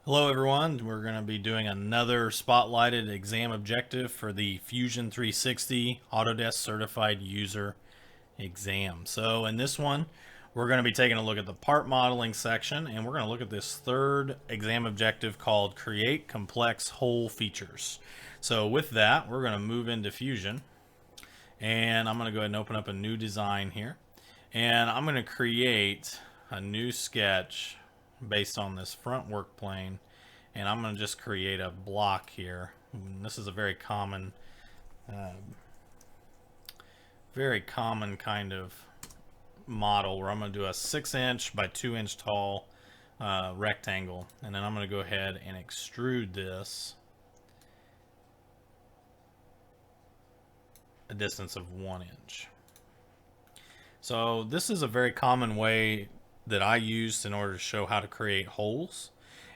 Hello everyone, we're going to be doing another spotlighted exam objective for the Fusion 360 Autodesk Certified User exam. So in this one, we're going to be taking a look at the part modeling section, and we're going to look at this third exam objective called Create Complex Hole Features. So with that, we're going to move into Fusion, and I'm going to go ahead and open up a new design here. And I'm going to create a new sketch based on this front work plane, and I'm going to just create a block here. And this is a very common kind of model where I'm going to do a 6-inch by 2-inch tall rectangle, and then I'm going to go ahead and extrude this a distance of 1 inch. So this is a very common way that I used in order to show how to create holes.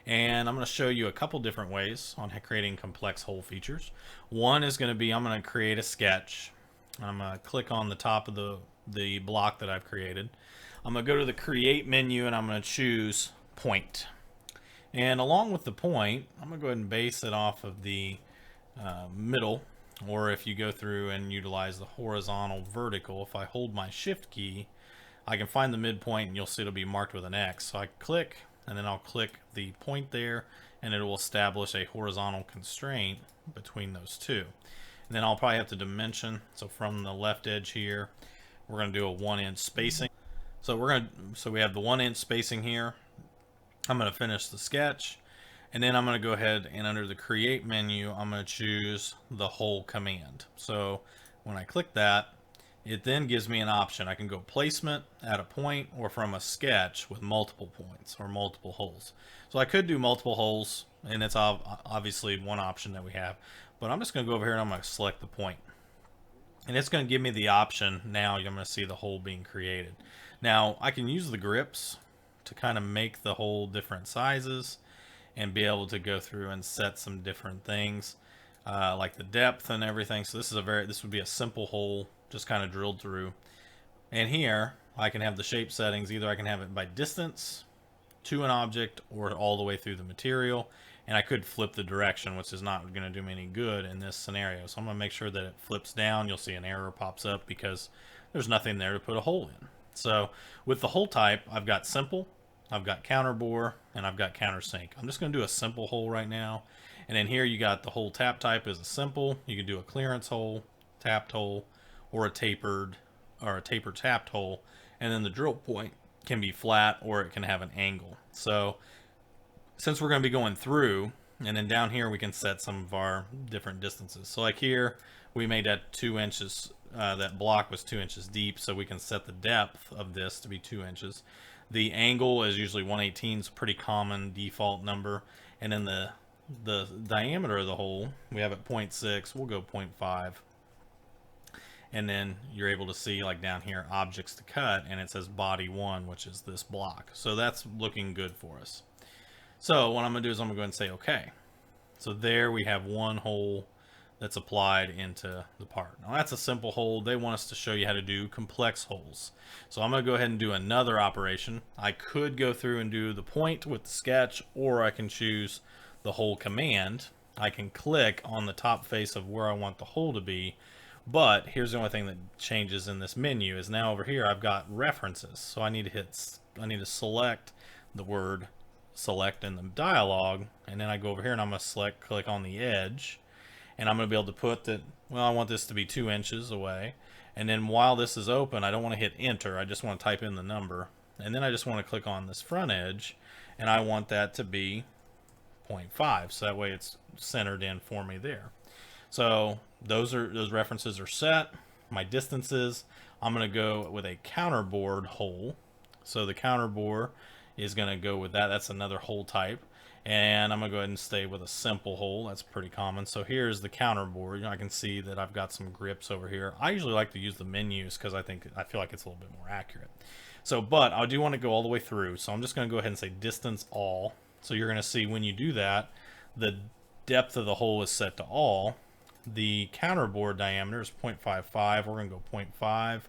And I'm going to show you a couple different ways on creating complex hole features. One is going to be I'm going to create a sketch. I'm going to click on the top of the block that I've created. I'm going to go to the Create menu and I'm going to choose Point. And along with the point, I'm going to go ahead and base it off of the middle, or if you go through and utilize the horizontal vertical, if I hold my Shift key, I can find the midpoint and you'll see it'll be marked with an X. So I click and then I'll click the point there and it will establish a horizontal constraint between those two. And then I'll probably have to dimension. So from the left edge here, we're going to do a 1-inch spacing. So we have the 1-inch spacing here. I'm going to finish the sketch, and then I'm going to go ahead and under the Create menu, I'm going to choose the Hole command. So when I click that, it then gives me an option. I can go placement at a point or from a sketch with multiple points or multiple holes. So I could do multiple holes, and it's obviously one option that we have. But I'm just going to go over here and I'm going to select the point. And it's going to give me the option. Now you're going to see the hole being created. Now I can use the grips to kind of make the hole different sizes and be able to go through and set some different things like the depth and everything. So this would be a simple hole just kind of drilled through. And here I can have the shape settings. Either I can have it by distance to an object or all the way through the material. And I could flip the direction, which is not going to do me any good in this scenario. So I'm going to make sure that it flips down. You'll see an error pops up because there's nothing there to put a hole in. So with the hole type, I've got simple, I've got counterbore, and I've got countersink. I'm just going to do a simple hole right now. And then here you got the hole tap type is a simple. You can do a clearance hole, tapped hole, or a tapered tapped hole. And then the drill point can be flat or it can have an angle. So since we're going to be going through, and then down here we can set some of our different distances. So like here, we made that 2 inches, that block was 2 inches deep, so we can set the depth of this to be 2 inches. The angle is usually 1/18, it's a pretty common default number. And then the diameter of the hole, we have at 0.6, we'll go 0.5. And then you're able to see like down here, objects to cut, and it says body 1, which is this block. So that's looking good for us. So what I'm going to do is I'm going to go ahead and say OK. So there we have one hole that's applied into the part. Now that's a simple hole. They want us to show you how to do complex holes. So I'm going to go ahead and do another operation. I could go through and do the point with the sketch, or I can choose the hole command. I can click on the top face of where I want the hole to be. But here's the only thing that changes in this menu is now over here I've got references. So I need to select the word select in the dialog, and then I go over here and I'm going to click on the edge, and I'm going to be able to put that, well, I want this to be 2 inches away. And then while this is open, I don't want to hit enter, I just want to type in the number, and then I just want to click on this front edge, and I want that to be 0.5, so that way it's centered in for me there. So those references are set. My distances, I'm going to go with a counterbore hole. So the counterbore is going to go with that. That's another hole type. And I'm going to go ahead and stay with a simple hole. That's pretty common. So here's the counterbore. You know, I can see that I've got some grips over here. I usually like to use the menus because I feel like it's a little bit more accurate. So, but I do want to go all the way through. So I'm just going to go ahead and say distance all. So you're going to see when you do that, the depth of the hole is set to all. The counterbore diameter is 0.55. We're going to go 0.5.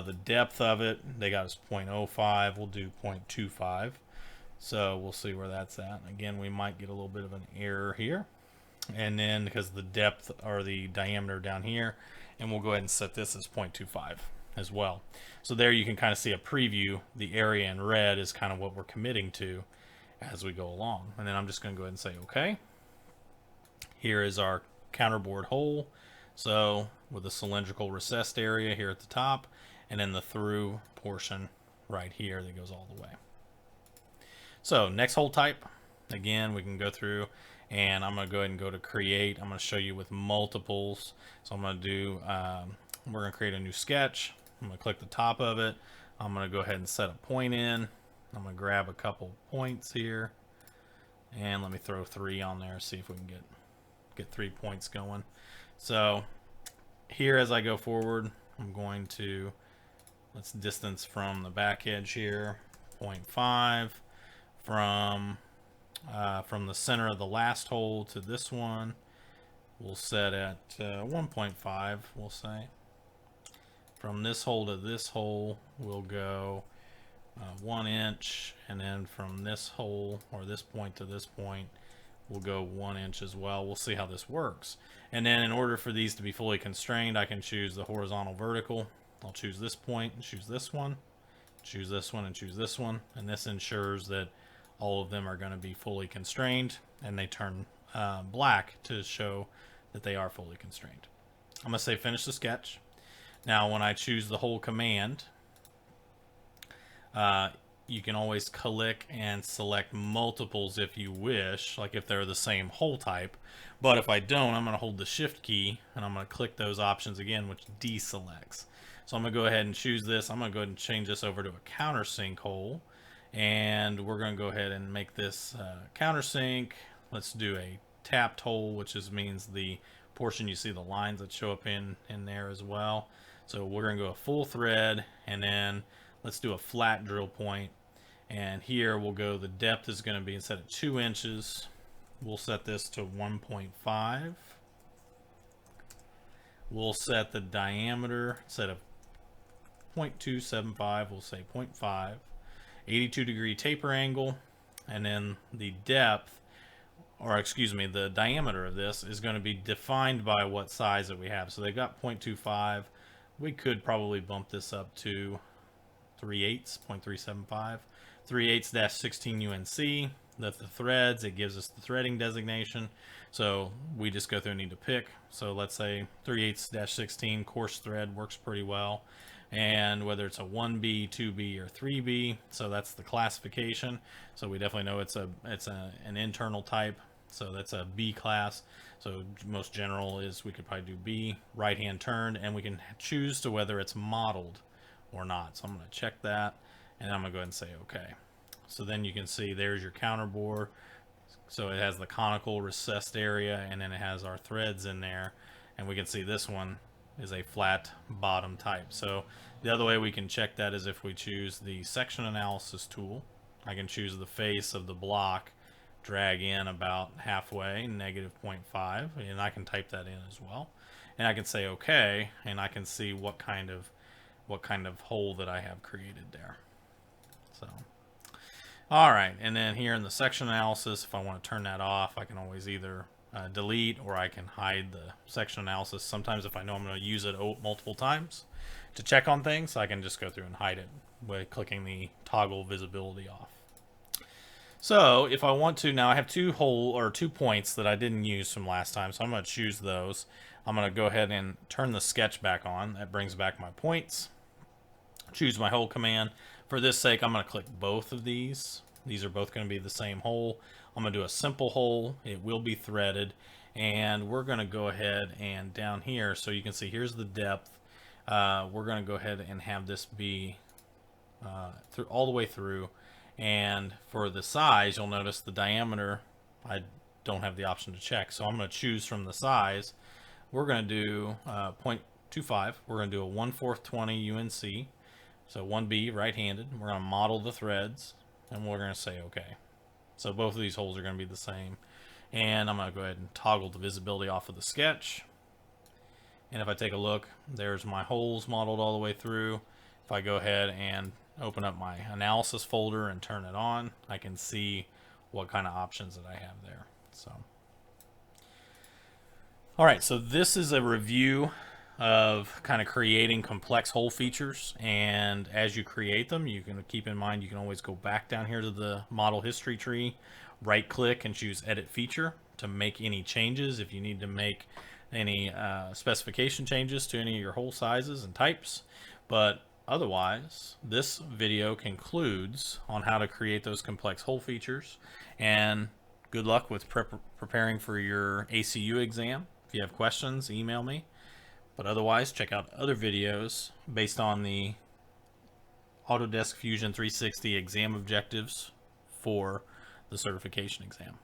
The depth of it, they got us 0.05. We'll do 0.25. So we'll see where that's at. Again, we might get a little bit of an error here. And then because the depth or the diameter down here, and we'll go ahead and set this as 0.25 as well. So there you can kind of see a preview. The area in red is kind of what we're committing to as we go along. And then I'm just going to go ahead and say okay. Here is our counterbore hole. So with a cylindrical recessed area here at the top, and then the through portion right here that goes all the way. So next hole type, again, we can go through and I'm going to go ahead and go to create. I'm going to show you with multiples. So I'm going to do, we're going to create a new sketch. I'm going to click the top of it. I'm going to go ahead and set a point in. I'm going to grab a couple points here and let me throw 3 on there, see if we can get 3 points going. So here as I go forward, I'm going to, let's distance from the back edge here, 0.5. From the center of the last hole to this one, we'll set at 1.5, we'll say. From this hole to this hole, we'll go 1 inch, and then from this hole, or this point to this point, we'll go 1 inch as well. We'll see how this works. And then in order for these to be fully constrained, I can choose the horizontal vertical. I'll choose this point and choose this one, choose this one and choose this one, and this ensures that all of them are going to be fully constrained, and they turn black to show that they are fully constrained. I'm going to say finish the sketch. Now when I choose the hole command, you can always click and select multiples if you wish, like if they're the same hole type. But if I don't, I'm going to hold the shift key and I'm going to click those options again, which deselects. So I'm going to go ahead and choose this. I'm going to go ahead and change this over to a countersink hole. And we're going to go ahead and make this countersink. Let's do a tapped hole, which means the portion you see the lines that show up in there as well. So we're going to go a full thread, and then let's do a flat drill point. And here we'll go, the depth is going to be, instead of 2 inches, we'll set this to 1.5. We'll set the diameter, instead of 0.275, we'll say 0.5. 82-degree taper angle, and then the depth, or excuse me, the diameter of this is going to be defined by what size that we have. So they've got 0.25. We could probably bump this up to 3/8, 0.375. 3/8-16 UNC. That's the threads. It gives us the threading designation. So we just go through and need to pick. So let's say 3/8-16 coarse thread works pretty well. And whether it's a 1B, 2B, or 3B, so that's the classification. So we definitely know it's an internal type, so that's a B class. So most general is we could probably do B, right hand turned, and we can choose to whether it's modeled or not. So I'm going to check that, and I'm going to go ahead and say okay. So then you can see there's your counterbore. So it has the conical recessed area, and then it has our threads in there, and we can see this one is a flat bottom type. So the other way we can check that is if we choose the section analysis tool. I can choose the face of the block, drag in about halfway, -0.5, and I can type that in as well. And I can say okay, and I can see what kind of hole that I have created there. So all right, and then here in the section analysis, if I want to turn that off, I can always either delete, or I can hide the section analysis. Sometimes if I know I'm going to use it multiple times to check on things, I can just go through and hide it by clicking the toggle visibility off. So if I want to, now I have 2 points that I didn't use from last time, so I'm going to choose those. I'm going to go ahead and turn the sketch back on. That brings back my points. Choose my hole command. For this sake, I'm going to click both of these. These are both going to be the same hole. I'm going to do a simple hole. It will be threaded, and we're going to go ahead and down here, so you can see here's the depth. We're going to go ahead and have this be all the way through, and for the size, you'll notice the diameter I don't have the option to check, so I'm going to choose from the size. We're going to do 0.25. We're going to do a 1/4 20 UNC, so 1B right-handed. We're going to model the threads, and we're going to say okay. So both of these holes are going to be the same. And I'm going to go ahead and toggle the visibility off of the sketch. And if I take a look, there's my holes modeled all the way through. If I go ahead and open up my analysis folder and turn it on, I can see what kind of options that I have there. So, all right, so this is a review of kind of creating complex hole features, and as you create them, you can keep in mind you can always go back down here to the model history tree, right click and choose edit feature to make any changes if you need to make any specification changes to any of your hole sizes and types. But otherwise, this video concludes on how to create those complex hole features, and good luck with preparing for your ACU exam. If you have questions, email me. But otherwise, check out other videos based on the Autodesk Fusion 360 exam objectives for the certification exam.